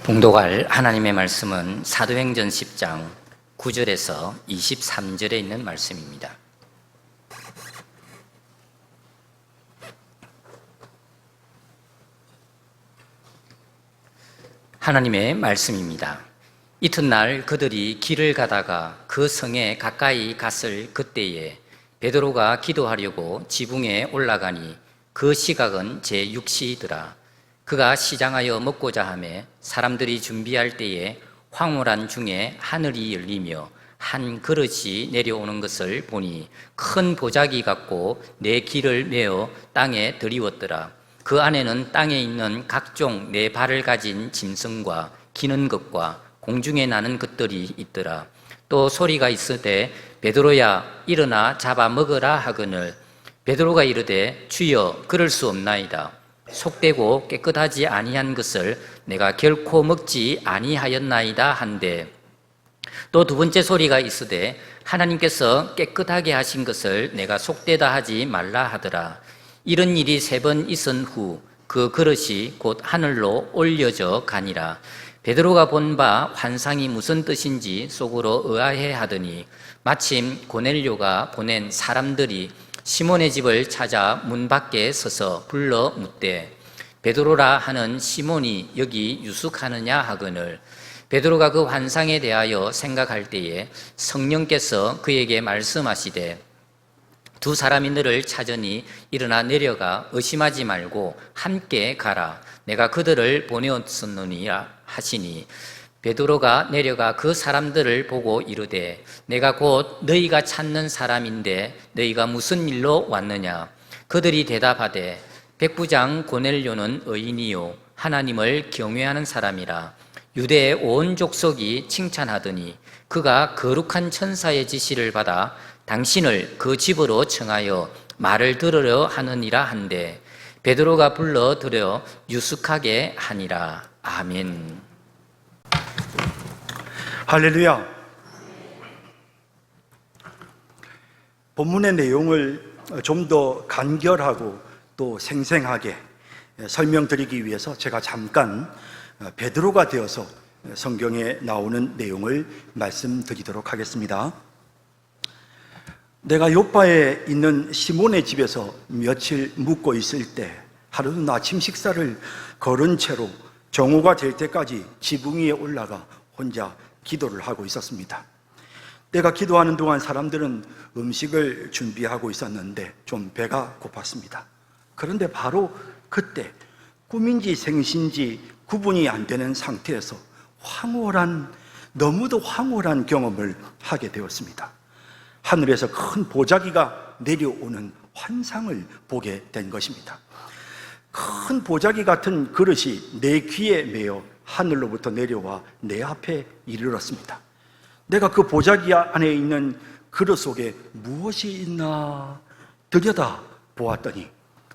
봉독할 하나님의 말씀은 사도행전 10장 9절에서 23절에 있는 말씀입니다. 하나님의 말씀입니다. 이튿날 그들이 길을 가다가 그 성에 가까이 갔을 그때에 베드로가 기도하려고 지붕에 올라가니 그 시각은 제6시더라. 그가 시장하여 먹고자 하매 사람들이 준비할 때에 황홀한 중에 하늘이 열리며 한 그릇이 내려오는 것을 보니 큰 보자기 같고 네 길을 메어 땅에 들이웠더라. 그 안에는 땅에 있는 각종 네 발을 가진 짐승과 기는 것과 공중에 나는 것들이 있더라. 또 소리가 있으되 베드로야 일어나 잡아 먹으라 하거늘 베드로가 이르되 주여 그럴 수 없나이다. 속되고 깨끗하지 아니한 것을 내가 결코 먹지 아니하였나이다 한데 또 두 번째 소리가 있으되 하나님께서 깨끗하게 하신 것을 내가 속되다 하지 말라 하더라. 이런 일이 3번 있은 후 그 그릇이 곧 하늘로 올려져 가니라. 베드로가 본 바 환상이 무슨 뜻인지 속으로 의아해 하더니 마침 고넬료가 보낸 사람들이 시몬의 집을 찾아 문 밖에 서서 불러 묻되 베드로라 하는 시몬이 여기 유숙하느냐 하거늘 베드로가 그 환상에 대하여 생각할 때에 성령께서 그에게 말씀하시되 두 사람이 너를 찾으니 일어나 내려가 의심하지 말고 함께 가라. 내가 그들을 보내었었느니라 하시니 베드로가 내려가 그 사람들을 보고 이르되 내가 곧 너희가 찾는 사람인데 너희가 무슨 일로 왔느냐. 그들이 대답하되 백부장 고넬료는 의인이요 하나님을 경외하는 사람이라. 유대의 온 족속이 칭찬하더니 그가 거룩한 천사의 지시를 받아 당신을 그 집으로 청하여 말을 들으려 하느니라 한데 베드로가 불러들여 유숙하게 하니라. 아멘. 할렐루야. 본문의 내용을 좀 더 간결하고 또 생생하게 설명드리기 위해서 제가 잠깐 베드로가 되어서 성경에 나오는 내용을 말씀드리도록 하겠습니다. 내가 요파에 있는 시몬의 집에서 며칠 묵고 있을 때 하루는 아침 식사를 거른 채로 정오가 될 때까지 지붕 위에 올라가 혼자 기도를 하고 있었습니다. 내가 기도하는 동안 사람들은 음식을 준비하고 있었는데 좀 배가 고팠습니다. 그런데 바로 그때 꿈인지 생신지 구분이 안 되는 상태에서 너무도 황홀한 경험을 하게 되었습니다. 하늘에서 큰 보자기가 내려오는 환상을 보게 된 것입니다. 큰 보자기 같은 그릇이 내 귀에 매어 하늘로부터 내려와 내 앞에 이르렀습니다. 내가 그 보자기 안에 있는 그릇 속에 무엇이 있나 들여다 보았더니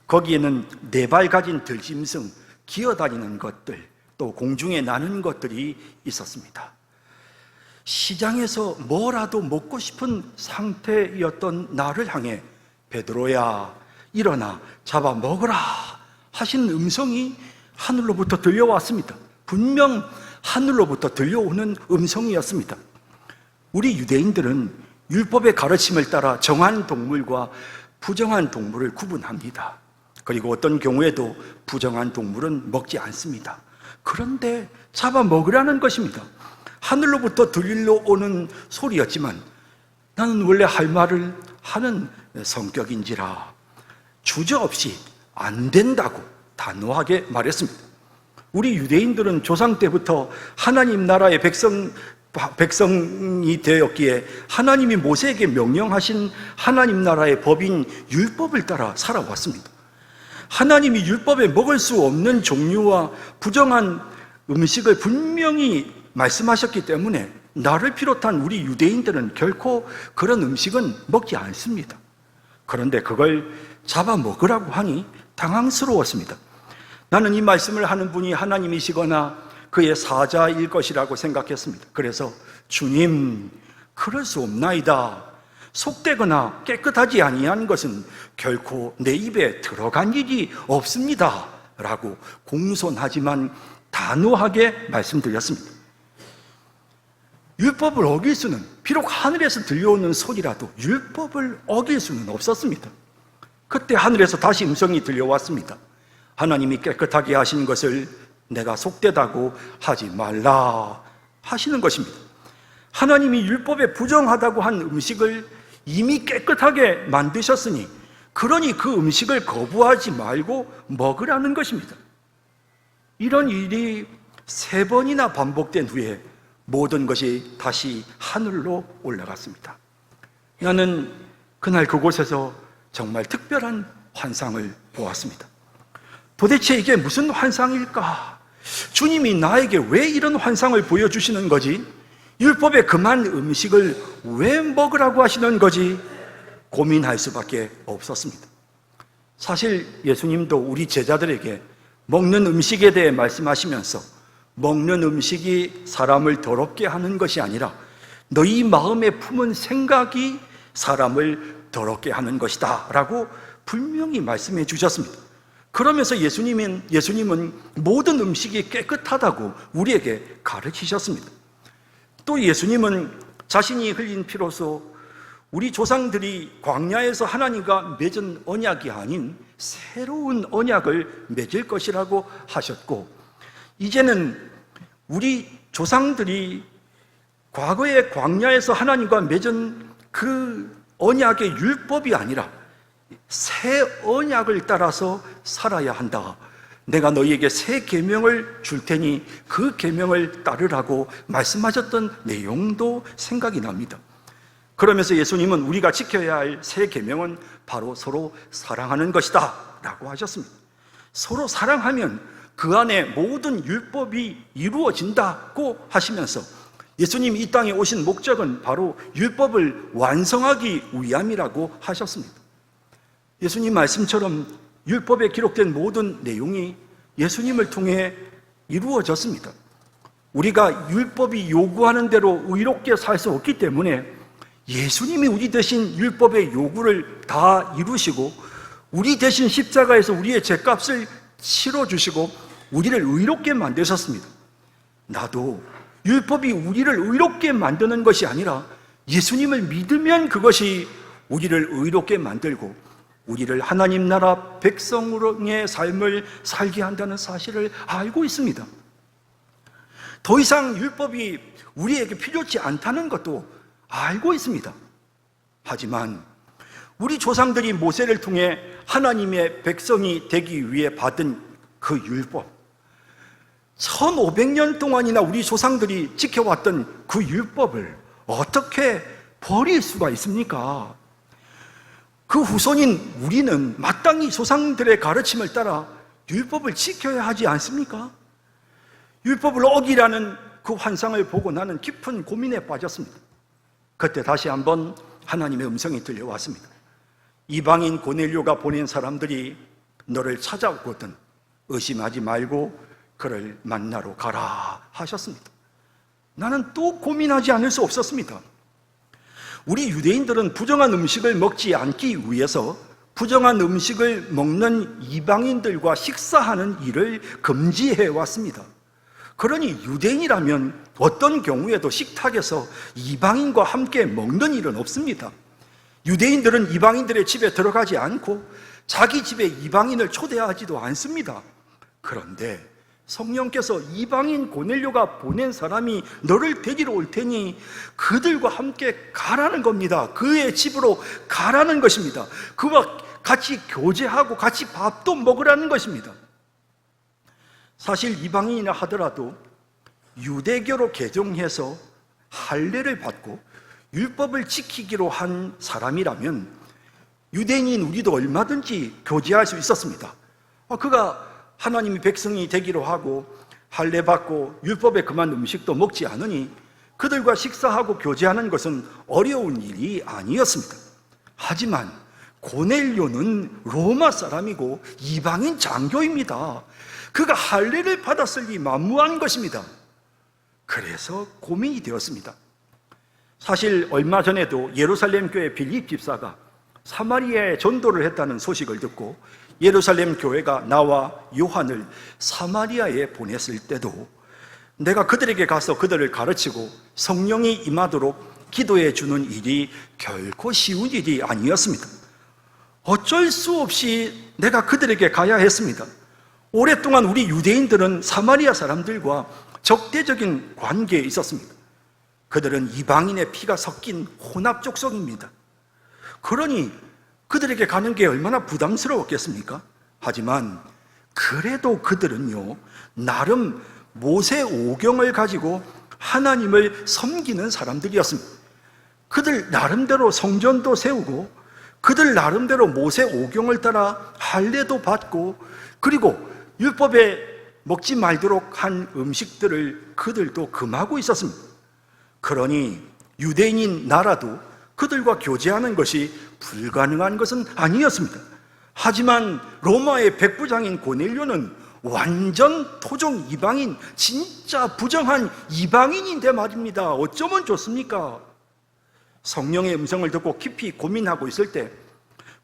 거기에는 4발 가진 들짐승, 기어다니는 것들, 또 공중에 나는 것들이 있었습니다. 시장에서 뭐라도 먹고 싶은 상태였던 나를 향해 베드로야 일어나 잡아 먹으라 하신 음성이 하늘로부터 들려왔습니다. 분명 하늘로부터 들려오는 음성이었습니다. 우리 유대인들은 율법의 가르침을 따라 정한 동물과 부정한 동물을 구분합니다. 그리고 어떤 경우에도 부정한 동물은 먹지 않습니다. 그런데 잡아 먹으라는 것입니다. 하늘로부터 들려오는 소리였지만 나는 원래 할 말을 하는 성격인지라 주저없이 안 된다고 단호하게 말했습니다. 우리 유대인들은 조상 때부터 하나님 나라의 백성이 되었기에 하나님이 모세에게 명령하신 하나님 나라의 법인 율법을 따라 살아왔습니다. 하나님이 율법에 먹을 수 없는 종류와 부정한 음식을 분명히 말씀하셨기 때문에 나를 비롯한 우리 유대인들은 결코 그런 음식은 먹지 않습니다. 그런데 그걸 잡아 먹으라고 하니 당황스러웠습니다. 나는 이 말씀을 하는 분이 하나님이시거나 그의 사자일 것이라고 생각했습니다. 그래서 주님, 그럴 수 없나이다. 속되거나 깨끗하지 아니한 것은 결코 내 입에 들어간 일이 없습니다 라고 공손하지만 단호하게 말씀드렸습니다. 율법을 어길 수는, 비록 하늘에서 들려오는 소리라도 율법을 어길 수는 없었습니다. 그때 하늘에서 다시 음성이 들려왔습니다. 하나님이 깨끗하게 하신 것을 내가 속되다고 하지 말라 하시는 것입니다. 하나님이 율법에 부정하다고 한 음식을 이미 깨끗하게 만드셨으니, 그러니 그 음식을 거부하지 말고 먹으라는 것입니다. 이런 일이 3번이나 반복된 후에 모든 것이 다시 하늘로 올라갔습니다. 나는 그날 그곳에서 정말 특별한 환상을 보았습니다. 도대체 이게 무슨 환상일까? 주님이 나에게 왜 이런 환상을 보여주시는 거지? 율법에 금한 음식을 왜 먹으라고 하시는 거지? 고민할 수밖에 없었습니다. 사실 예수님도 우리 제자들에게 먹는 음식에 대해 말씀하시면서, 먹는 음식이 사람을 더럽게 하는 것이 아니라 너희 마음에 품은 생각이 사람을 더럽게 하는 것이다 라고 분명히 말씀해 주셨습니다. 그러면서 예수님은 모든 음식이 깨끗하다고 우리에게 가르치셨습니다. 또 예수님은 자신이 흘린 피로써 우리 조상들이 광야에서 하나님과 맺은 언약이 아닌 새로운 언약을 맺을 것이라고 하셨고, 이제는 우리 조상들이 과거의 광야에서 하나님과 맺은 그 언약의 율법이 아니라 새 언약을 따라서 살아야 한다. 내가 너희에게 새 계명을 줄 테니 그 계명을 따르라고 말씀하셨던 내용도 생각이 납니다. 그러면서 예수님은 우리가 지켜야 할 새 계명은 바로 서로 사랑하는 것이다 라고 하셨습니다. 서로 사랑하면 그 안에 모든 율법이 이루어진다고 하시면서, 예수님이 이 땅에 오신 목적은 바로 율법을 완성하기 위함이라고 하셨습니다. 예수님 말씀처럼 율법에 기록된 모든 내용이 예수님을 통해 이루어졌습니다. 우리가 율법이 요구하는 대로 의롭게 살 수 없기 때문에 예수님이 우리 대신 율법의 요구를 다 이루시고, 우리 대신 십자가에서 우리의 죄값을 치러주시고 우리를 의롭게 만드셨습니다. 나도 율법이 우리를 의롭게 만드는 것이 아니라 예수님을 믿으면 그것이 우리를 의롭게 만들고 우리를 하나님 나라 백성으로의 삶을 살게 한다는 사실을 알고 있습니다. 더 이상 율법이 우리에게 필요치 않다는 것도 알고 있습니다. 하지만 우리 조상들이 모세를 통해 하나님의 백성이 되기 위해 받은 그 율법, 1500년 동안이나 우리 조상들이 지켜왔던 그 율법을 어떻게 버릴 수가 있습니까? 그 후손인 우리는 마땅히 조상들의 가르침을 따라 율법을 지켜야 하지 않습니까? 율법을 어기라는 그 환상을 보고 나는 깊은 고민에 빠졌습니다. 그때 다시 한번 하나님의 음성이 들려왔습니다. 이방인 고넬료가 보낸 사람들이 너를 찾아오거든 의심하지 말고 그를 만나러 가라 하셨습니다. 나는 또 고민하지 않을 수 없었습니다. 우리 유대인들은 부정한 음식을 먹지 않기 위해서 부정한 음식을 먹는 이방인들과 식사하는 일을 금지해 왔습니다. 그러니 유대인이라면 어떤 경우에도 식탁에서 이방인과 함께 먹는 일은 없습니다. 유대인들은 이방인들의 집에 들어가지 않고 자기 집에 이방인을 초대하지도 않습니다. 그런데 성령께서 이방인 고넬료가 보낸 사람이 너를 데리러 올 테니 그들과 함께 가라는 겁니다. 그의 집으로 가라는 것입니다. 그와 같이 교제하고 같이 밥도 먹으라는 것입니다. 사실 이방인이라 하더라도 유대교로 개종해서 할례를 받고 율법을 지키기로 한 사람이라면 유대인인 우리도 얼마든지 교제할 수 있었습니다. 그가 하나님이 백성이 되기로 하고 할례 받고 율법에 금한 음식도 먹지 않으니 그들과 식사하고 교제하는 것은 어려운 일이 아니었습니다. 하지만 고넬료는 로마 사람이고 이방인 장교입니다. 그가 할례를 받았을 리 만무한 것입니다. 그래서 고민이 되었습니다. 사실 얼마 전에도 예루살렘 교회 빌립 집사가 사마리아에 전도를 했다는 소식을 듣고 예루살렘 교회가 나와 요한을 사마리아에 보냈을 때도 내가 그들에게 가서 그들을 가르치고 성령이 임하도록 기도해 주는 일이 결코 쉬운 일이 아니었습니다. 어쩔 수 없이 내가 그들에게 가야 했습니다. 오랫동안 우리 유대인들은 사마리아 사람들과 적대적인 관계에 있었습니다. 그들은 이방인의 피가 섞인 혼합 족속입니다. 그러니 그들에게 가는 게 얼마나 부담스러웠겠습니까? 하지만 그래도 그들은요, 나름 모세 오경을 가지고 하나님을 섬기는 사람들이었습니다. 그들 나름대로 성전도 세우고 그들 나름대로 모세 오경을 따라 할례도 받고 그리고 율법에 먹지 말도록 한 음식들을 그들도 금하고 있었습니다. 그러니 유대인인 나라도 그들과 교제하는 것이 불가능한 것은 아니었습니다. 하지만 로마의 백부장인 고넬료는 완전 토종 이방인, 진짜 부정한 이방인인데 말입니다. 어쩌면 좋습니까? 성령의 음성을 듣고 깊이 고민하고 있을 때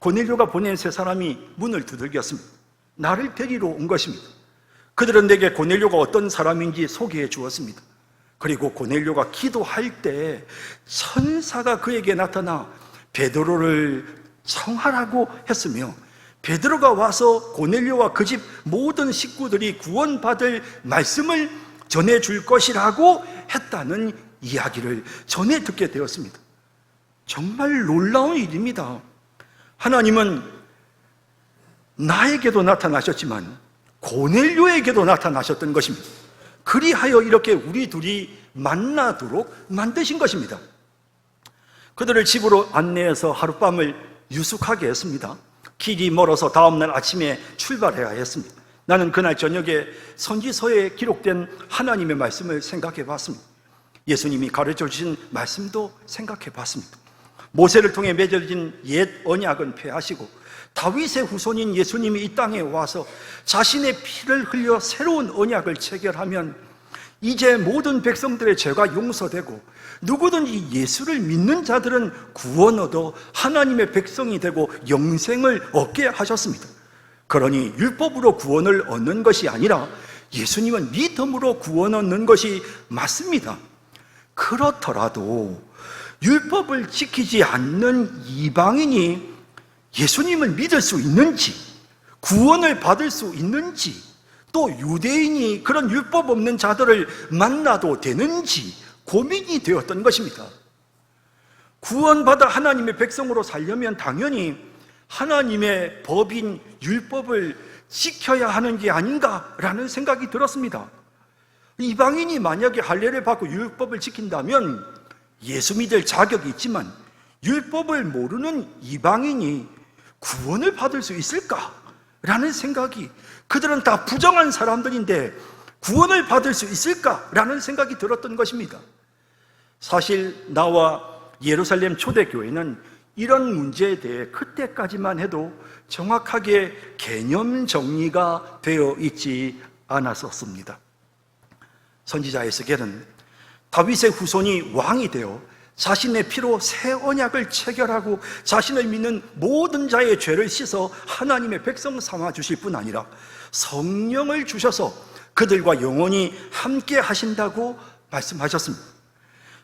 고넬료가 보낸 세 사람이 문을 두들겼습니다. 나를 데리러 온 것입니다. 그들은 내게 고넬료가 어떤 사람인지 소개해 주었습니다. 그리고 고넬료가 기도할 때 천사가 그에게 나타나 베드로를 청하라고 했으며 베드로가 와서 고넬료와 그 집 모든 식구들이 구원받을 말씀을 전해줄 것이라고 했다는 이야기를 전해 듣게 되었습니다. 정말 놀라운 일입니다. 하나님은 나에게도 나타나셨지만 고넬료에게도 나타나셨던 것입니다. 그리하여 이렇게 우리 둘이 만나도록 만드신 것입니다. 그들을 집으로 안내해서 하룻밤을 유숙하게 했습니다. 길이 멀어서 다음날 아침에 출발해야 했습니다. 나는 그날 저녁에 선지서에 기록된 하나님의 말씀을 생각해 봤습니다. 예수님이 가르쳐 주신 말씀도 생각해 봤습니다. 모세를 통해 맺어진 옛 언약은 폐하시고 다윗의 후손인 예수님이 이 땅에 와서 자신의 피를 흘려 새로운 언약을 체결하면 이제 모든 백성들의 죄가 용서되고 누구든지 예수를 믿는 자들은 구원 얻어 하나님의 백성이 되고 영생을 얻게 하셨습니다. 그러니 율법으로 구원을 얻는 것이 아니라 예수님은 믿음으로 구원 얻는 것이 맞습니다. 그렇더라도 율법을 지키지 않는 이방인이 예수님을 믿을 수 있는지, 구원을 받을 수 있는지, 또 유대인이 그런 율법 없는 자들을 만나도 되는지 고민이 되었던 것입니다. 구원받아 하나님의 백성으로 살려면 당연히 하나님의 법인 율법을 지켜야 하는 게 아닌가라는 생각이 들었습니다. 이방인이 만약에 할례를 받고 율법을 지킨다면 예수 믿을 자격이 있지만 율법을 모르는 이방인이 구원을 받을 수 있을까라는 생각이, 그들은 다 부정한 사람들인데 구원을 받을 수 있을까라는 생각이 들었던 것입니다. 사실 나와 예루살렘 초대교회는 이런 문제에 대해 그때까지만 해도 정확하게 개념 정리가 되어 있지 않았었습니다. 선지자 에스겔은 다윗의 후손이 왕이 되어 자신의 피로 새 언약을 체결하고 자신을 믿는 모든 자의 죄를 씻어 하나님의 백성 삼아 주실 뿐 아니라 성령을 주셔서 그들과 영원히 함께 하신다고 말씀하셨습니다.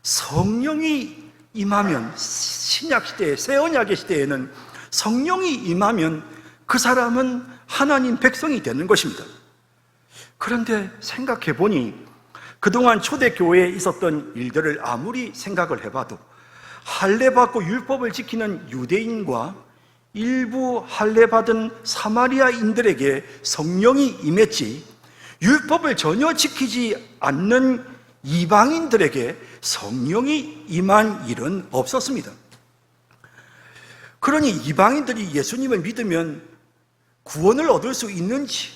성령이 임하면, 신약시대, 새 언약의 시대에는 성령이 임하면 그 사람은 하나님 백성이 되는 것입니다. 그런데 생각해 보니 그동안 초대교회에 있었던 일들을 아무리 생각을 해봐도 할례받고 율법을 지키는 유대인과 일부 할례받은 사마리아인들에게 성령이 임했지 율법을 전혀 지키지 않는 이방인들에게 성령이 임한 일은 없었습니다. 그러니 이방인들이 예수님을 믿으면 구원을 얻을 수 있는지,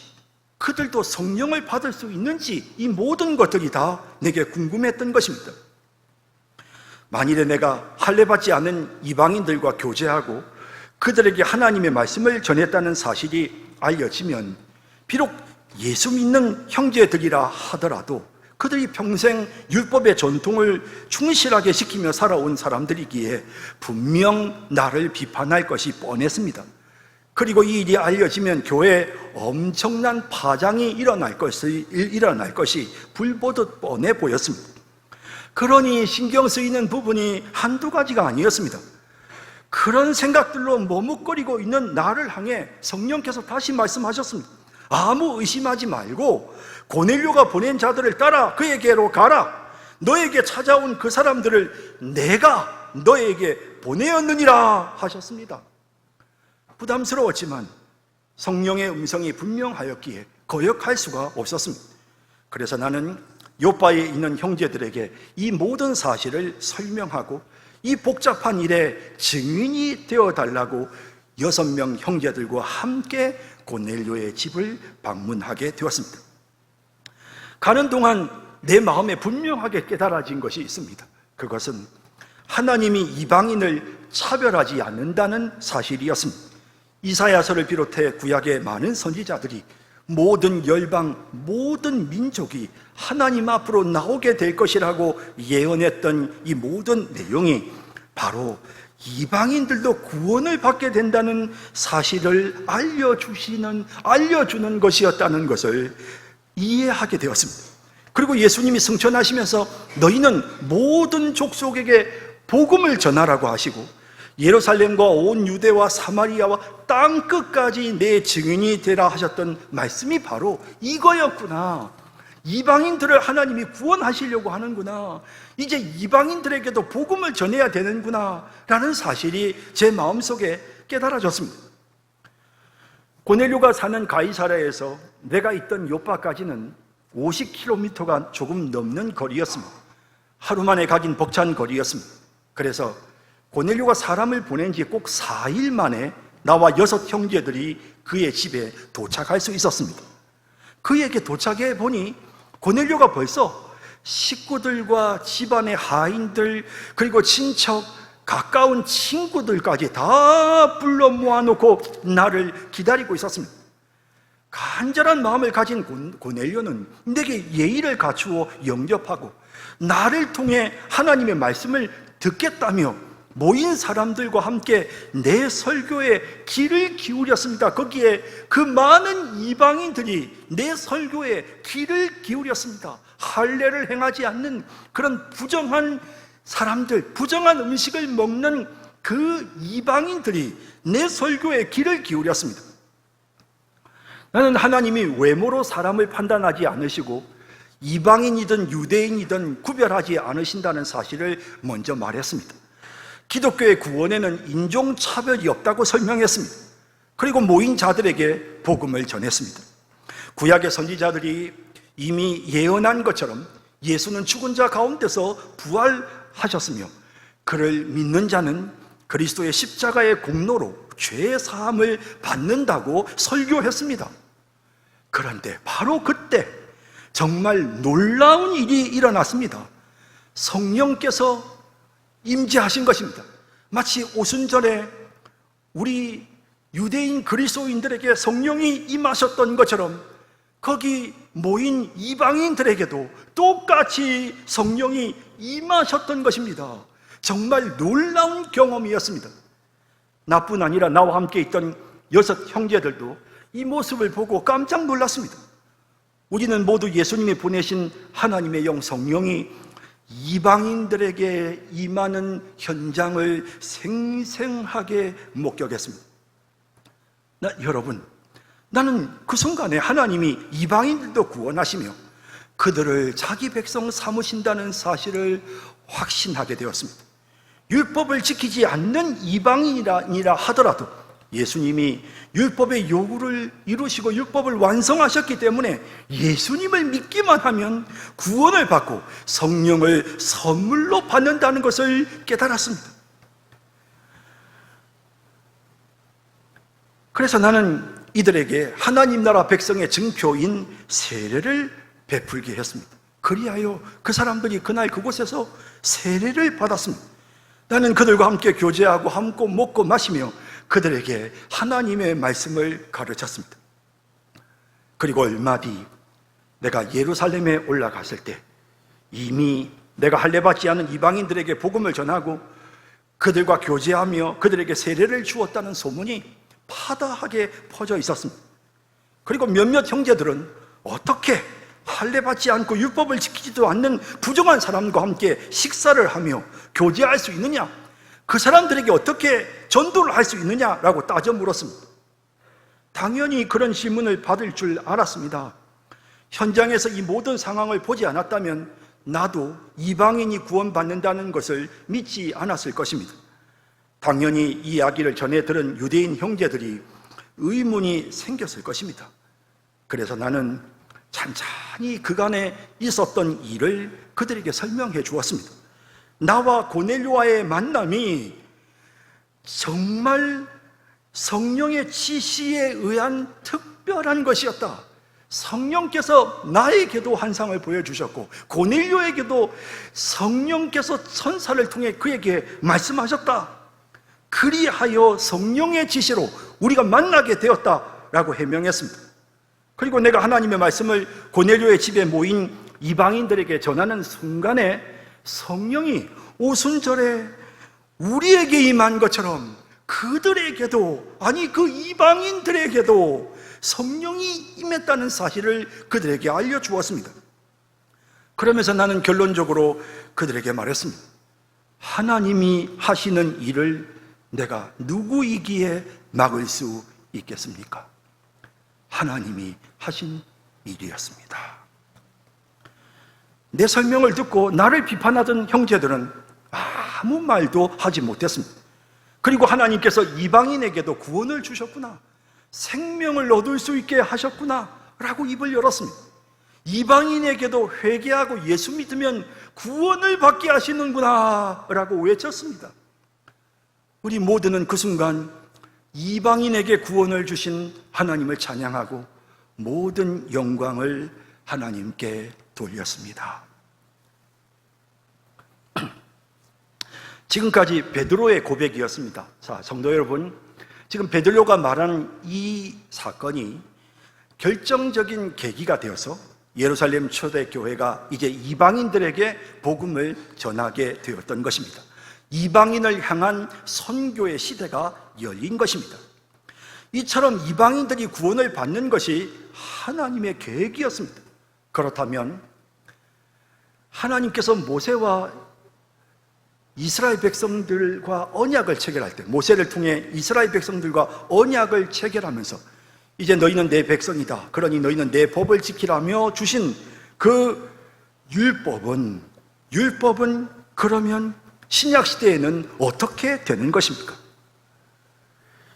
그들도 성령을 받을 수 있는지, 이 모든 것들이 다 내게 궁금했던 것입니다. 만일에 내가 할례받지 않은 이방인들과 교제하고 그들에게 하나님의 말씀을 전했다는 사실이 알려지면 비록 예수 믿는 형제들이라 하더라도 그들이 평생 율법의 전통을 충실하게 지키며 살아온 사람들이기에 분명 나를 비판할 것이 뻔했습니다. 그리고 이 일이 알려지면 교회에 엄청난 파장이 일어날 것이 불보듯 뻔해 보였습니다. 그러니 신경 쓰이는 부분이 한두 가지가 아니었습니다. 그런 생각들로 머뭇거리고 있는 나를 향해 성령께서 다시 말씀하셨습니다. 아무 의심하지 말고 고넬료가 보낸 자들을 따라 그에게로 가라. 너에게 찾아온 그 사람들을 내가 너에게 보내었느니라 하셨습니다. 부담스러웠지만 성령의 음성이 분명하였기에 거역할 수가 없었습니다. 그래서 나는 요바에 있는 형제들에게 이 모든 사실을 설명하고 이 복잡한 일에 증인이 되어달라고 6명 형제들과 함께 고넬료의 집을 방문하게 되었습니다. 가는 동안 내 마음에 분명하게 깨달아진 것이 있습니다. 그것은 하나님이 이방인을 차별하지 않는다는 사실이었습니다. 이사야서를 비롯해 구약의 많은 선지자들이 모든 열방, 모든 민족이 하나님 앞으로 나오게 될 것이라고 예언했던 이 모든 내용이 바로 이방인들도 구원을 받게 된다는 사실을 알려주는 것이었다는 것을 이해하게 되었습니다. 그리고 예수님이 승천하시면서 너희는 모든 족속에게 복음을 전하라고 하시고 예루살렘과 온 유대와 사마리아와 땅 끝까지 내 증인이 되라 하셨던 말씀이 바로 이거였구나. 이방인들을 하나님이 구원하시려고 하는구나. 이제 이방인들에게도 복음을 전해야 되는구나 라는 사실이 제 마음속에 깨달아졌습니다. 고넬료가 사는 가이사랴에서 내가 있던 요바까지는 50km가 조금 넘는 거리였습니다. 하루 만에 가긴 벅찬 거리였습니다. 그래서 고넬료가 사람을 보낸 지 꼭 4일 만에 나와 6 형제들이 그의 집에 도착할 수 있었습니다. 그에게 도착해 보니 고넬료가 벌써 식구들과 집안의 하인들, 그리고 친척, 가까운 친구들까지 다 불러 모아놓고 나를 기다리고 있었습니다. 간절한 마음을 가진 고넬료는 내게 예의를 갖추어 영접하고 나를 통해 하나님의 말씀을 듣겠다며 모인 사람들과 함께 내 설교에 귀를 기울였습니다. 거기에 그 많은 이방인들이 내 설교에 귀를 기울였습니다. 할례를 행하지 않는 그런 부정한 사람들, 부정한 음식을 먹는 그 이방인들이 내 설교에 귀를 기울였습니다. 나는 하나님이 외모로 사람을 판단하지 않으시고 이방인이든 유대인이든 구별하지 않으신다는 사실을 먼저 말했습니다. 기독교의 구원에는 인종차별이 없다고 설명했습니다. 그리고 모인 자들에게 복음을 전했습니다. 구약의 선지자들이 이미 예언한 것처럼 예수는 죽은 자 가운데서 부활하셨으며 그를 믿는 자는 그리스도의 십자가의 공로로 죄 사함을 받는다고 설교했습니다. 그런데 바로 그때 정말 놀라운 일이 일어났습니다. 성령께서 임재하신 것입니다. 마치 오순절에 우리 유대인 그리스도인들에게 성령이 임하셨던 것처럼 거기 모인 이방인들에게도 똑같이 성령이 임하셨던 것입니다. 정말 놀라운 경험이었습니다. 나뿐 아니라 나와 함께 있던 6 형제들도 이 모습을 보고 깜짝 놀랐습니다. 우리는 모두 예수님이 보내신 하나님의 영 성령이 이방인들에게 임하는 현장을 생생하게 목격했습니다. 여러분, 나는 그 순간에 하나님이 이방인들도 구원하시며 그들을 자기 백성 삼으신다는 사실을 확신하게 되었습니다. 율법을 지키지 않는 이방인이라 하더라도 예수님이 율법의 요구를 이루시고 율법을 완성하셨기 때문에 예수님을 믿기만 하면 구원을 받고 성령을 선물로 받는다는 것을 깨달았습니다. 그래서 나는 이들에게 하나님 나라 백성의 증표인 세례를 베풀게 했습니다. 그리하여 그 사람들이 그날 그곳에서 세례를 받았습니다. 나는 그들과 함께 교제하고 함께 먹고 마시며 그들에게 하나님의 말씀을 가르쳤습니다. 그리고 얼마 뒤 내가 예루살렘에 올라갔을 때 이미 내가 할례받지 않은 이방인들에게 복음을 전하고 그들과 교제하며 그들에게 세례를 주었다는 소문이 파다하게 퍼져 있었습니다. 그리고 몇몇 형제들은 어떻게 할례받지 않고 율법을 지키지도 않는 부정한 사람과 함께 식사를 하며 교제할 수 있느냐? 그 사람들에게 어떻게 전도를 할 수 있느냐라고 따져 물었습니다. 당연히 그런 질문을 받을 줄 알았습니다. 현장에서 이 모든 상황을 보지 않았다면 나도 이방인이 구원받는다는 것을 믿지 않았을 것입니다. 당연히 이 이야기를 전해 들은 유대인 형제들이 의문이 생겼을 것입니다. 그래서 나는 찬찬히 그간에 있었던 일을 그들에게 설명해 주었습니다. 나와 고넬료와의 만남이 정말 성령의 지시에 의한 특별한 것이었다. 성령께서 나에게도 환상을 보여주셨고 고넬료에게도 성령께서 천사를 통해 그에게 말씀하셨다. 그리하여 성령의 지시로 우리가 만나게 되었다라고 해명했습니다. 그리고 내가 하나님의 말씀을 고넬료의 집에 모인 이방인들에게 전하는 순간에 성령이 오순절에 우리에게 임한 것처럼 그들에게도, 아니 그 이방인들에게도 성령이 임했다는 사실을 그들에게 알려주었습니다. 그러면서 나는 결론적으로 그들에게 말했습니다. 하나님이 하시는 일을 내가 누구이기에 막을 수 있겠습니까? 하나님이 하신 일이었습니다. 내 설명을 듣고 나를 비판하던 형제들은 아무 말도 하지 못했습니다. 그리고 하나님께서 이방인에게도 구원을 주셨구나, 생명을 얻을 수 있게 하셨구나 라고 입을 열었습니다. 이방인에게도 회개하고 예수 믿으면 구원을 받게 하시는구나 라고 외쳤습니다. 우리 모두는 그 순간 이방인에게 구원을 주신 하나님을 찬양하고 모든 영광을 하나님께 돌렸습니다. 지금까지 베드로의 고백이었습니다. 자, 성도 여러분, 지금 베드로가 말하는 이 사건이 결정적인 계기가 되어서 예루살렘 초대교회가 이제 이방인들에게 복음을 전하게 되었던 것입니다. 이방인을 향한 선교의 시대가 열린 것입니다. 이처럼 이방인들이 구원을 받는 것이 하나님의 계획이었습니다. 그렇다면 하나님께서 모세와 이스라엘 백성들과 언약을 체결할 때, 모세를 통해 이스라엘 백성들과 언약을 체결하면서 이제 너희는 내 백성이다, 그러니 너희는 내 법을 지키라며 주신 그 율법은 그러면 신약시대에는 어떻게 되는 것입니까?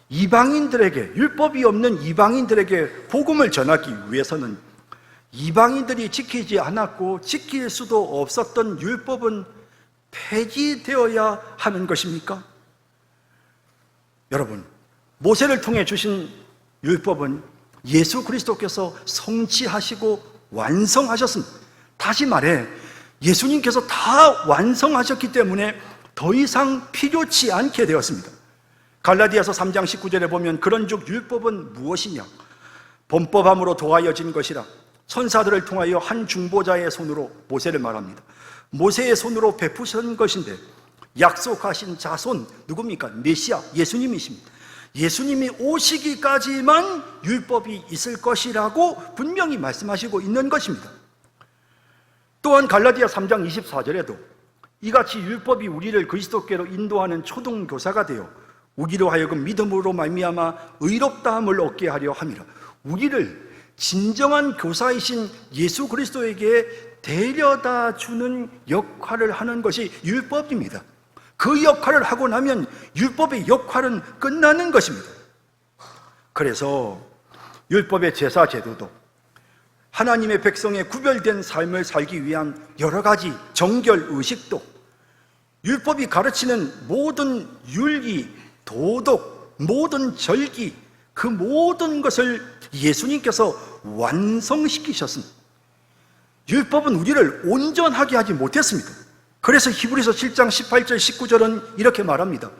이방인들에게, 율법이 없는 이방인들에게 복음을 전하기 위해서는 이방인들이 지키지 않았고 지킬 수도 없었던 율법은 폐지되어야 하는 것입니까? 여러분, 모세를 통해 주신 율법은 예수 그리스도께서 성취하시고 완성하셨습니다. 다시 말해 예수님께서 다 완성하셨기 때문에 더 이상 필요치 않게 되었습니다. 갈라디아서 3장 19절에 보면 그런즉 율법은 무엇이냐? 범법함으로 도하여진 것이라. 천사들을 통하여 한 중보자의 손으로, 모세를 말합니다, 모세의 손으로 베푸신 것인데 약속하신 자손 누굽니까? 메시아 예수님이십니다. 예수님이 오시기까지만 율법이 있을 것이라고 분명히 말씀하시고 있는 것입니다. 또한 갈라디아 3장 24절에도 이같이 율법이 우리를 그리스도께로 인도하는 초등교사가 되어 우리로 하여금 믿음으로 말미암아 의롭다함을 얻게 하려 함이라. 우리를 진정한 교사이신 예수 그리스도에게 데려다 주는 역할을 하는 것이 율법입니다. 그 역할을 하고 나면 율법의 역할은 끝나는 것입니다. 그래서 율법의 제사 제도도 하나님의 백성의 구별된 삶을 살기 위한 여러 가지 정결 의식도 율법이 가르치는 모든 윤리, 도덕, 모든 절기, 그 모든 것을 예수님께서 완성시키셨습니다. 율법은 우리를 온전하게 하지 못했습니다. 그래서 히브리서 7장 18절 19절은 이렇게 말합니다.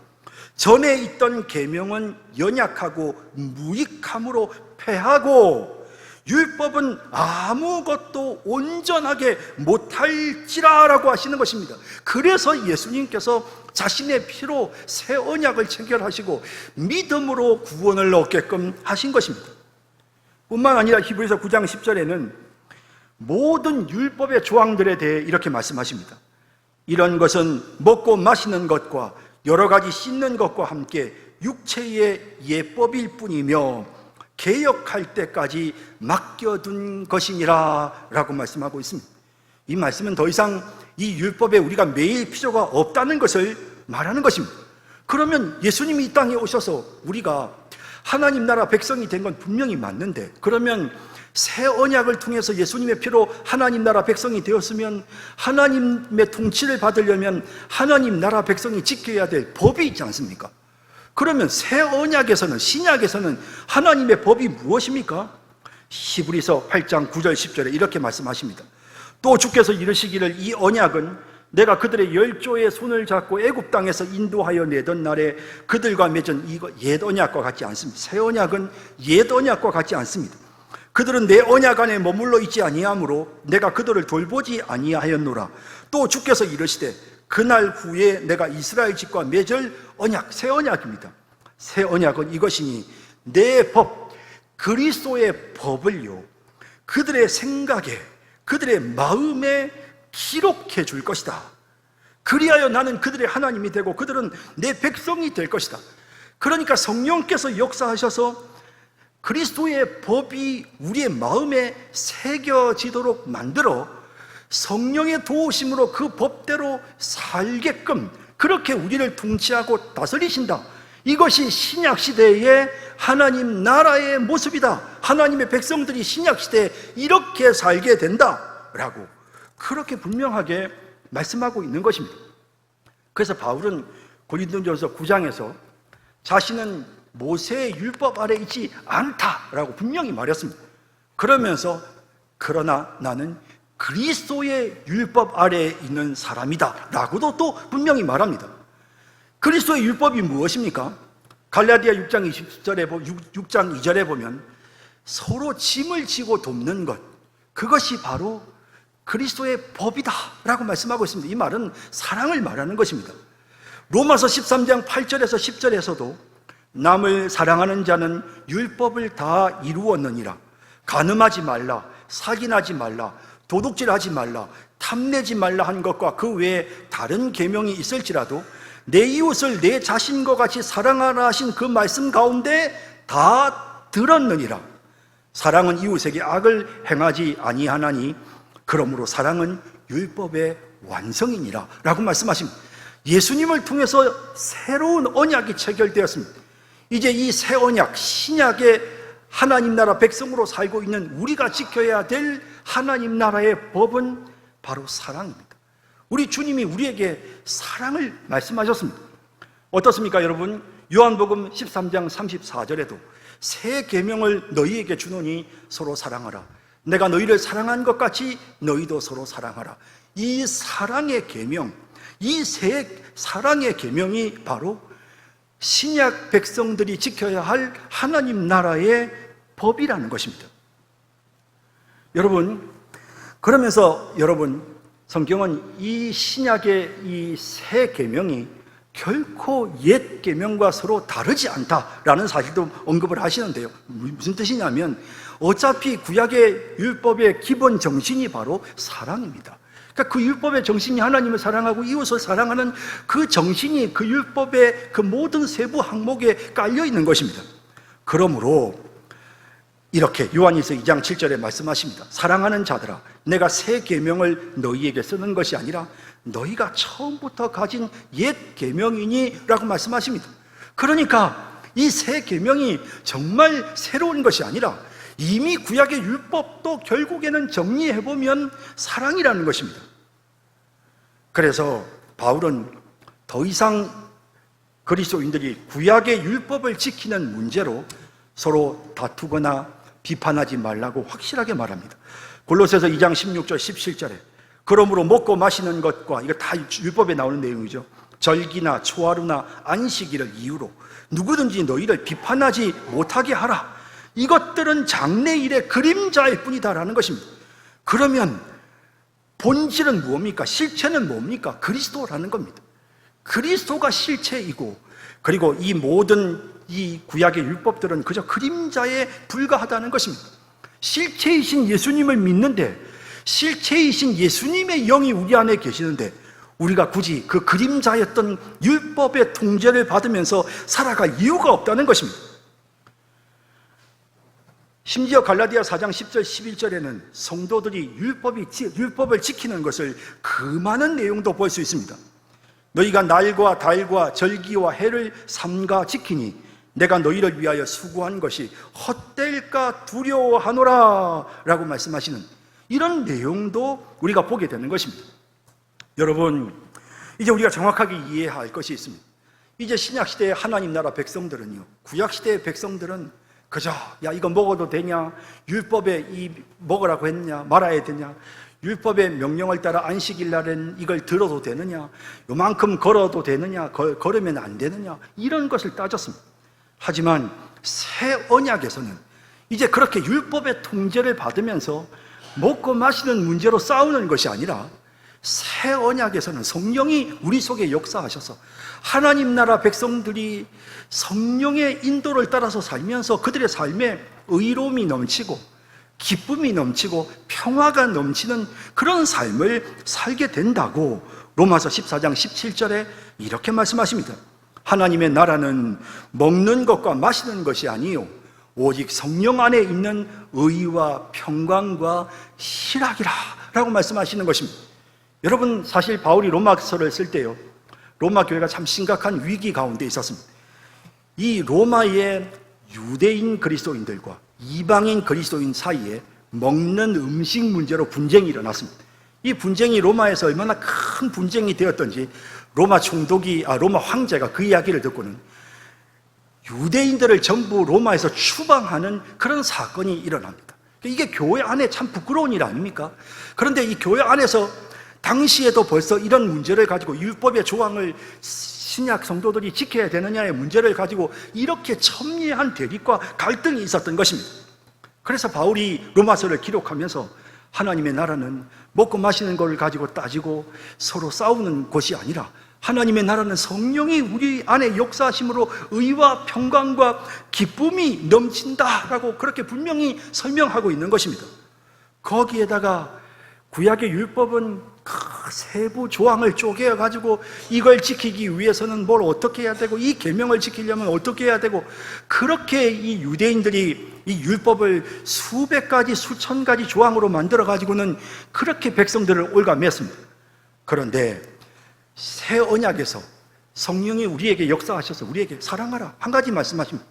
전에 있던 계명은 연약하고 무익함으로 패하고 율법은 아무것도 온전하게 못할지라라고 하시는 것입니다. 그래서 예수님께서 자신의 피로 새 언약을 체결하시고 믿음으로 구원을 얻게끔 하신 것입니다. 뿐만 아니라 히브리서 9장 10절에는 모든 율법의 조항들에 대해 이렇게 말씀하십니다. 이런 것은 먹고 마시는 것과 여러 가지 씻는 것과 함께 육체의 예법일 뿐이며 개혁할 때까지 맡겨둔 것이니라 라고 말씀하고 있습니다. 이 말씀은 더 이상 이 율법에 우리가 매일 필요가 없다는 것을 말하는 것입니다. 그러면 예수님이 이 땅에 오셔서 우리가 하나님 나라 백성이 된 건 분명히 맞는데, 그러면 새 언약을 통해서 예수님의 피로 하나님 나라 백성이 되었으면 하나님의 통치를 받으려면 하나님 나라 백성이 지켜야 될 법이 있지 않습니까? 그러면 새 언약에서는, 신약에서는 하나님의 법이 무엇입니까? 히브리서 8장 9절 10절에 이렇게 말씀하십니다. 또 주께서 이르시기를 이 언약은 내가 그들의 열조의 손을 잡고 애굽 땅에서 인도하여 내던 날에 그들과 맺은 이거 옛 언약과 같지 않습니다. 새 언약은 옛 언약과 같지 않습니다. 그들은 내 언약 안에 머물러 있지 아니하므로 내가 그들을 돌보지 아니하였노라. 또 주께서 이르시되 그날 후에 내가 이스라엘 집과 맺을 언약, 새 언약입니다. 새 언약은 이것이니 내 법, 그리스도의 법을요 그들의 생각에, 그들의 마음에 기록해 줄 것이다. 그리하여 나는 그들의 하나님이 되고 그들은 내 백성이 될 것이다. 그러니까 성령께서 역사하셔서 그리스도의 법이 우리의 마음에 새겨지도록 만들어 성령의 도우심으로 그 법대로 살게끔 그렇게 우리를 통치하고 다스리신다. 이것이 신약시대의 하나님 나라의 모습이다. 하나님의 백성들이 신약시대에 이렇게 살게 된다라고 그렇게 분명하게 말씀하고 있는 것입니다. 그래서 바울은 고린도전서 9장에서 자신은 모세의 율법 아래 있지 않다라고 분명히 말했습니다. 그러면서 그러나 나는 그리스도의 율법 아래에 있는 사람이다 라고도 또 분명히 말합니다. 그리스도의 율법이 무엇입니까? 갈라디아 6장 6장 2절에 보면 서로 짐을 지고 돕는 것, 그것이 바로 그리스도의 법이다 라고 말씀하고 있습니다. 이 말은 사랑을 말하는 것입니다. 로마서 13장 8절에서 10절에서도 남을 사랑하는 자는 율법을 다 이루었느니라. 간음하지 말라, 살인하지 말라, 도둑질하지 말라, 탐내지 말라 한 것과 그 외에 다른 계명이 있을지라도 내 이웃을 내 자신과 같이 사랑하라 하신 그 말씀 가운데 다 들었느니라. 사랑은 이웃에게 악을 행하지 아니하나니 그러므로 사랑은 율법의 완성이니라 라고 말씀하십니다. 예수님을 통해서 새로운 언약이 체결되었습니다. 이제 이 새 언약, 신약의 하나님 나라 백성으로 살고 있는 우리가 지켜야 될 하나님 나라의 법은 바로 사랑입니다. 우리 주님이 우리에게 사랑을 말씀하셨습니다. 어떻습니까 여러분? 요한복음 13장 34절에도 새 계명을 너희에게 주노니 서로 사랑하라. 내가 너희를 사랑한 것 같이 너희도 서로 사랑하라. 이 사랑의 계명, 이 새 사랑의 계명이 바로 신약 백성들이 지켜야 할 하나님 나라의 법이라는 것입니다. 여러분, 그러면서 여러분, 성경은 이 신약의 이 새 계명이 결코 옛 계명과 서로 다르지 않다라는 사실도 언급을 하시는데요. 무슨 뜻이냐면 어차피 구약의 율법의 기본 정신이 바로 사랑입니다. 그러니까 그 율법의 정신이 하나님을 사랑하고 이웃을 사랑하는 그 정신이 그 율법의 그 모든 세부 항목에 깔려 있는 것입니다. 그러므로 이렇게 요한일서 2장 7절에 말씀하십니다. 사랑하는 자들아, 내가 새 계명을 너희에게 쓰는 것이 아니라 너희가 처음부터 가진 옛 계명이니 라고 말씀하십니다. 그러니까 이 새 계명이 정말 새로운 것이 아니라 이미 구약의 율법도 결국에는 정리해보면 사랑이라는 것입니다. 그래서 바울은 더 이상 그리스도인들이 구약의 율법을 지키는 문제로 서로 다투거나 비판하지 말라고 확실하게 말합니다. 골로새서 2장 16절 17절에 그러므로 먹고 마시는 것과, 이거 다 율법에 나오는 내용이죠, 절기나 초하루나 안식일을 이유로 누구든지 너희를 비판하지 못하게 하라. 이것들은 장래일의 그림자일 뿐이다라는 것입니다. 그러면 본질은 무엇입니까? 실체는 뭡니까? 그리스도라는 겁니다. 그리스도가 실체이고, 그리고 이 모든 이 구약의 율법들은 그저 그림자에 불과하다는 것입니다. 실체이신 예수님을 믿는데, 실체이신 예수님의 영이 우리 안에 계시는데, 우리가 굳이 그 그림자였던 율법의 통제를 받으면서 살아갈 이유가 없다는 것입니다. 심지어 갈라디아 4장 10절 11절에는 성도들이 율법을 지키는 것을 금하는 내용도 볼 수 있습니다. 너희가 날과 달과 절기와 해를 삼가 지키니 내가 너희를 위하여 수고한 것이 헛될까 두려워하노라 라고 말씀하시는 이런 내용도 우리가 보게 되는 것입니다. 여러분, 이제 우리가 정확하게 이해해야 할 것이 있습니다. 이제 신약시대의 하나님 나라 백성들은요, 구약시대의 백성들은 그저 야 이거 먹어도 되냐, 율법에 이 먹으라고 했냐, 말아야 되냐, 율법의 명령을 따라 안식일 날엔 이걸 들어도 되느냐, 요만큼 걸어도 되느냐, 걸으면 안 되느냐, 이런 것을 따졌습니다. 하지만 새 언약에서는 이제 그렇게 율법의 통제를 받으면서 먹고 마시는 문제로 싸우는 것이 아니라, 새 언약에서는 성령이 우리 속에 역사하셔서 하나님 나라 백성들이 성령의 인도를 따라서 살면서 그들의 삶에 의로움이 넘치고 기쁨이 넘치고 평화가 넘치는 그런 삶을 살게 된다고 로마서 14장 17절에 이렇게 말씀하십니다. 하나님의 나라는 먹는 것과 마시는 것이 아니요 오직 성령 안에 있는 의와 평강과 희락이라 라고 말씀하시는 것입니다. 여러분, 사실 바울이 로마서를 쓸 때요, 로마 교회가 참 심각한 위기 가운데 있었습니다. 이 로마의 유대인 그리스도인들과 이방인 그리스도인 사이에 먹는 음식 문제로 분쟁이 일어났습니다. 이 분쟁이 로마에서 얼마나 큰 분쟁이 되었던지 로마 황제가 그 이야기를 듣고는 유대인들을 전부 로마에서 추방하는 그런 사건이 일어납니다. 이게 교회 안에 참 부끄러운 일 아닙니까? 그런데 이 교회 안에서 당시에도 벌써 이런 문제를 가지고 율법의 조항을 신약 성도들이 지켜야 되느냐의 문제를 가지고 이렇게 첨예한 대립과 갈등이 있었던 것입니다. 그래서 바울이 로마서를 기록하면서 하나님의 나라는 먹고 마시는 걸 가지고 따지고 서로 싸우는 것이 아니라 하나님의 나라는 성령이 우리 안에 역사하심으로 의와 평강과 기쁨이 넘친다라고 그렇게 분명히 설명하고 있는 것입니다. 거기에다가 구약의 율법은 그 세부 조항을 쪼개어 가지고 이걸 지키기 위해서는 뭘 어떻게 해야 되고 이 계명을 지키려면 어떻게 해야 되고, 그렇게 이 유대인들이 이 율법을 수백 가지 수천 가지 조항으로 만들어 가지고는 그렇게 백성들을 올가맸습니다. 그런데 새 언약에서 성령이 우리에게 역사하셔서 우리에게 사랑하라 한 가지 말씀하십니다.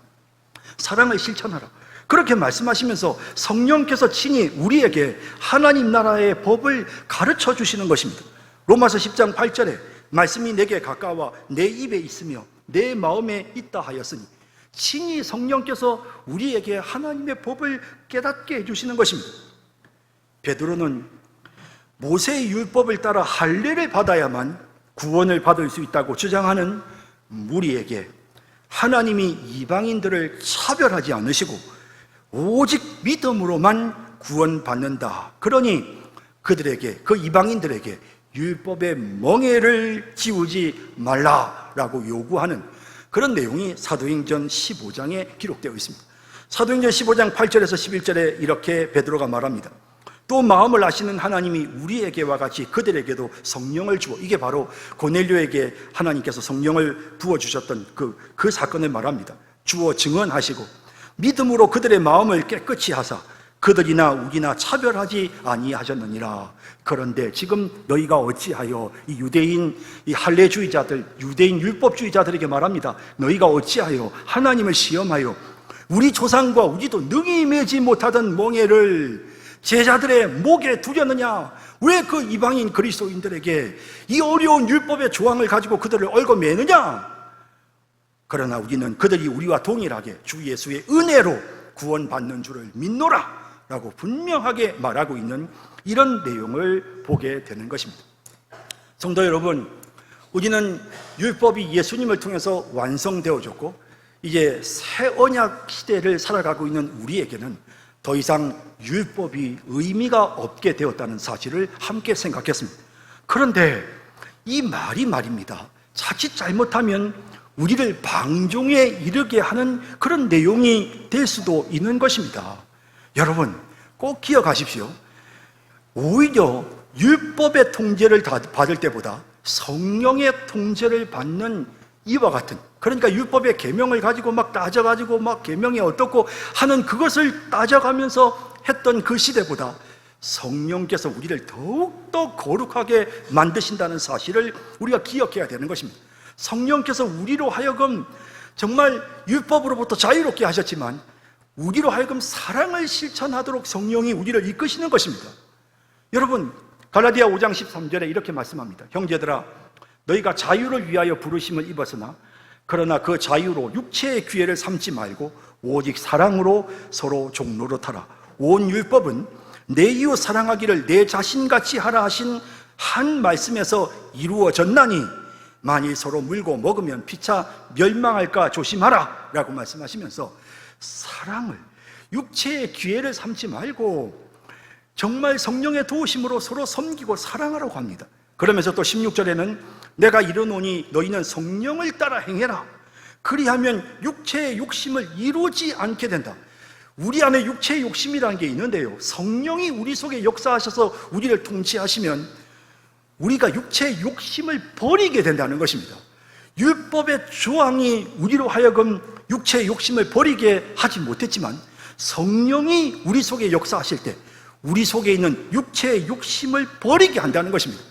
사랑을 실천하라 그렇게 말씀하시면서 성령께서 친히 우리에게 하나님 나라의 법을 가르쳐 주시는 것입니다. 로마서 10장 8절에 말씀이 내게 가까워 내 입에 있으며 내 마음에 있다 하였으니, 친히 성령께서 우리에게 하나님의 법을 깨닫게 해주시는 것입니다. 베드로는 모세의 율법을 따라 할례를 받아야만 구원을 받을 수 있다고 주장하는 무리에게 하나님이 이방인들을 차별하지 않으시고 오직 믿음으로만 구원받는다, 그러니 그들에게, 그 이방인들에게 율법의 멍에를 지우지 말라라고 요구하는 그런 내용이 사도행전 15장에 기록되어 있습니다. 사도행전 15장 8절에서 11절에 이렇게 베드로가 말합니다. 또 마음을 아시는 하나님이 우리에게와 같이 그들에게도 성령을 주어, 이게 바로 고넬료에게 하나님께서 성령을 부어주셨던 그 사건을 말합니다. 주어 증언하시고 믿음으로 그들의 마음을 깨끗이 하사 그들이나 우리나 차별하지 아니하셨느니라. 그런데 지금 너희가 어찌하여 이 유대인 이 할례주의자들, 유대인 율법주의자들에게 말합니다. 너희가 어찌하여 하나님을 시험하여 우리 조상과 우리도 능히 매지 못하던 멍에를 제자들의 목에 두려느냐? 왜 그 이방인 그리스도인들에게 이 어려운 율법의 조항을 가지고 그들을 얽어매느냐? 그러나 우리는 그들이 우리와 동일하게 주 예수의 은혜로 구원받는 줄을 믿노라 라고 분명하게 말하고 있는 이런 내용을 보게 되는 것입니다. 성도 여러분, 우리는 율법이 예수님을 통해서 완성되어졌고 이제 새 언약 시대를 살아가고 있는 우리에게는 더 이상 율법이 의미가 없게 되었다는 사실을 함께 생각했습니다. 그런데 이 말이 말입니다, 자칫 잘못하면 우리를 방종에 이르게 하는 그런 내용이 될 수도 있는 것입니다. 여러분 꼭 기억하십시오. 오히려 율법의 통제를 받을 때보다 성령의 통제를 받는 이와 같은, 그러니까 율법의 계명을 가지고 막 따져가지고 막 계명이 어떻고 하는 그것을 따져가면서 했던 그 시대보다 성령께서 우리를 더욱더 거룩하게 만드신다는 사실을 우리가 기억해야 되는 것입니다. 성령께서 우리로 하여금 정말 율법으로부터 자유롭게 하셨지만 우리로 하여금 사랑을 실천하도록 성령이 우리를 이끄시는 것입니다. 여러분 갈라디아 5장 13절에 이렇게 말씀합니다. 형제들아 너희가 자유를 위하여 부르심을 입었으나 그러나 그 자유로 육체의 기회를 삼지 말고 오직 사랑으로 서로 종노릇하라. 온 율법은 내 이웃 사랑하기를 내 자신같이 하라 하신 한 말씀에서 이루어졌나니 만일 서로 물고 먹으면 피차 멸망할까 조심하라 라고 말씀하시면서 사랑을, 육체의 기회를 삼지 말고 정말 성령의 도우심으로 서로 섬기고 사랑하라고 합니다. 그러면서 또 16절에는 내가 이르노니 너희는 성령을 따라 행해라. 그리하면 육체의 욕심을 이루지 않게 된다. 우리 안에 육체의 욕심이라는 게 있는데요, 성령이 우리 속에 역사하셔서 우리를 통치하시면 우리가 육체의 욕심을 버리게 된다는 것입니다. 율법의 조항이 우리로 하여금 육체의 욕심을 버리게 하지 못했지만 성령이 우리 속에 역사하실 때 우리 속에 있는 육체의 욕심을 버리게 한다는 것입니다.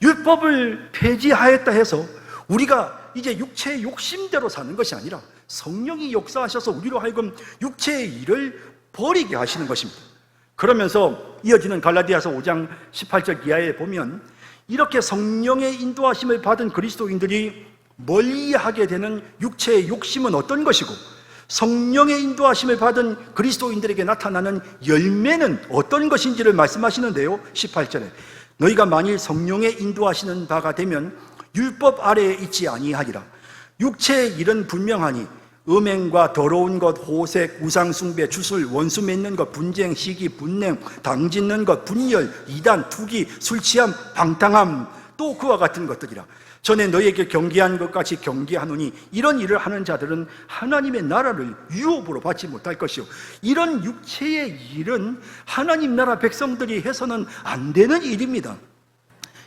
율법을 폐지하였다 해서 우리가 이제 육체의 욕심대로 사는 것이 아니라 성령이 역사하셔서 우리로 하여금 육체의 일을 버리게 하시는 것입니다. 그러면서 이어지는 갈라디아서 5장 18절 이하에 보면 이렇게 성령의 인도하심을 받은 그리스도인들이 멀리하게 되는 육체의 욕심은 어떤 것이고 성령의 인도하심을 받은 그리스도인들에게 나타나는 열매는 어떤 것인지를 말씀하시는데요, 18절에 너희가 만일 성령의 인도하시는 바가 되면 율법 아래에 있지 아니하리라. 육체의 일은 분명하니 음행과 더러운 것, 호색, 우상숭배, 주술, 원수 맺는 것, 분쟁, 시기, 분냄, 당짓는 것, 분열, 이단, 투기, 술취함, 방탕함, 또 그와 같은 것들이라. 전에 너희에게 경계한 것 같이 경계하노니 이런 일을 하는 자들은 하나님의 나라를 유업으로 받지 못할 것이요, 이런 육체의 일은 하나님 나라 백성들이 해서는 안 되는 일입니다.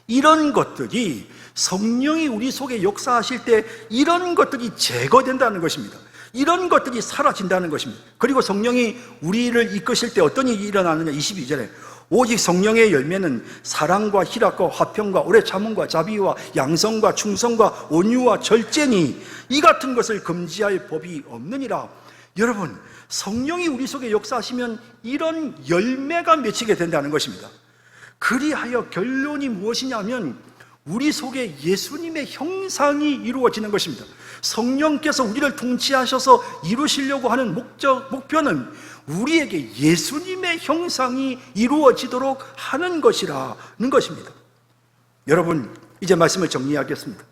이런 것들이 성령이 우리 속에 역사하실 때 이런 것들이 제거된다는 것입니다. 이런 것들이 사라진다는 것입니다. 그리고 성령이 우리를 이끄실 때 어떤 일이 일어나느냐, 22절에 오직 성령의 열매는 사랑과 희락과 화평과 오래 참음과 자비와 양성과 충성과 온유와 절제니 이 같은 것을 금지할 법이 없느니라. 여러분, 성령이 우리 속에 역사하시면 이런 열매가 맺히게 된다는 것입니다. 그리하여 결론이 무엇이냐면 우리 속에 예수님의 형상이 이루어지는 것입니다. 성령께서 우리를 통치하셔서 이루시려고 하는 목표는 우리에게 예수님의 형상이 이루어지도록 하는 것이라는 것입니다. 여러분, 이제 말씀을 정리하겠습니다.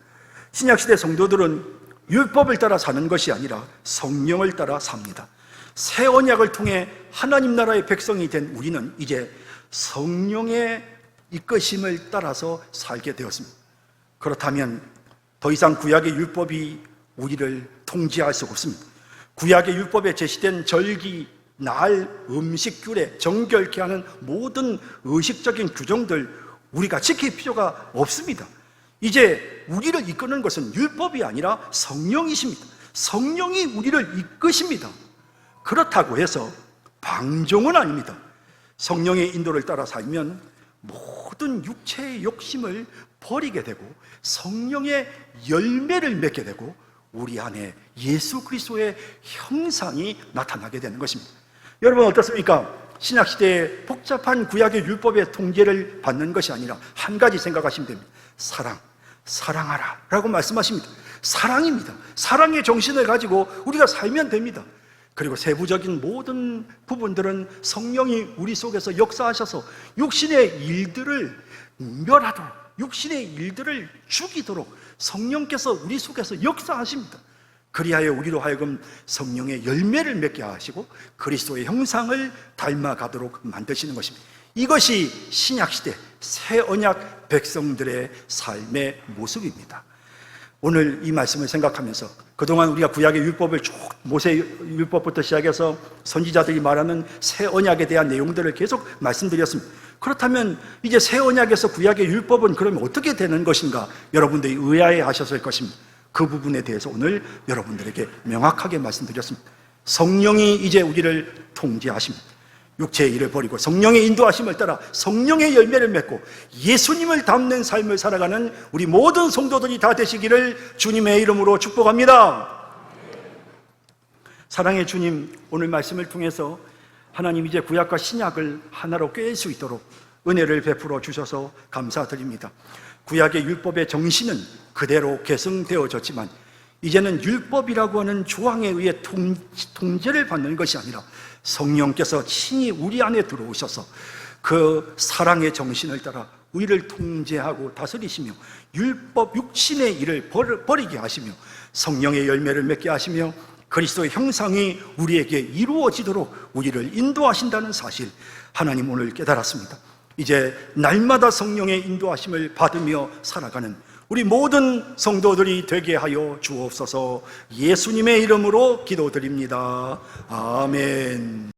신약시대 성도들은 율법을 따라 사는 것이 아니라 성령을 따라 삽니다. 새 언약을 통해 하나님 나라의 백성이 된 우리는 이제 성령의 이끄심을 따라서 살게 되었습니다. 그렇다면 더 이상 구약의 율법이 우리를 통제할 수 없습니다. 구약의 율법에 제시된 절기, 날, 음식, 규례, 정결케 하는 모든 의식적인 규정들 우리가 지킬 필요가 없습니다. 이제 우리를 이끄는 것은 율법이 아니라 성령이십니다. 성령이 우리를 이끄십니다. 그렇다고 해서 방종은 아닙니다. 성령의 인도를 따라 살면 모든 육체의 욕심을 버리게 되고 성령의 열매를 맺게 되고 우리 안에 예수 그리스도의 형상이 나타나게 되는 것입니다. 여러분 어떻습니까? 신약시대의 복잡한 구약의 율법의 통제를 받는 것이 아니라 한 가지 생각하시면 됩니다. 사랑하라 라고 말씀하십니다. 사랑입니다. 사랑의 정신을 가지고 우리가 살면 됩니다. 그리고 세부적인 모든 부분들은 성령이 우리 속에서 역사하셔서 육신의 일들을 멸하도록, 육신의 일들을 죽이도록 성령께서 우리 속에서 역사하십니다. 그리하여 우리로 하여금 성령의 열매를 맺게 하시고 그리스도의 형상을 닮아가도록 만드시는 것입니다. 이것이 신약시대 새 언약 백성들의 삶의 모습입니다. 오늘 이 말씀을 생각하면서 그동안 우리가 구약의 율법을 쭉 모세 율법부터 시작해서 선지자들이 말하는 새 언약에 대한 내용들을 계속 말씀드렸습니다. 그렇다면 이제 새 언약에서 구약의 율법은 그러면 어떻게 되는 것인가 여러분들이 의아해 하셨을 것입니다. 그 부분에 대해서 오늘 여러분들에게 명확하게 말씀드렸습니다. 성령이 이제 우리를 통제하십니다. 육체의 일을 버리고 성령의 인도하심을 따라 성령의 열매를 맺고 예수님을 닮는 삶을 살아가는 우리 모든 성도들이 다 되시기를 주님의 이름으로 축복합니다. 사랑의 주님, 오늘 말씀을 통해서 하나님 이제 구약과 신약을 하나로 꿰을 수 있도록 은혜를 베풀어 주셔서 감사드립니다. 구약의 율법의 정신은 그대로 계승되어졌지만 이제는 율법이라고 하는 조항에 의해 통제를 받는 것이 아니라 성령께서 친히 우리 안에 들어오셔서 그 사랑의 정신을 따라 우리를 통제하고 다스리시며 율법 육신의 일을 버리게 하시며 성령의 열매를 맺게 하시며 그리스도의 형상이 우리에게 이루어지도록 우리를 인도하신다는 사실 하나님 오늘 깨달았습니다. 이제 날마다 성령의 인도하심을 받으며 살아가는 우리 모든 성도들이 되게 하여 주옵소서. 예수님의 이름으로 기도드립니다. 아멘.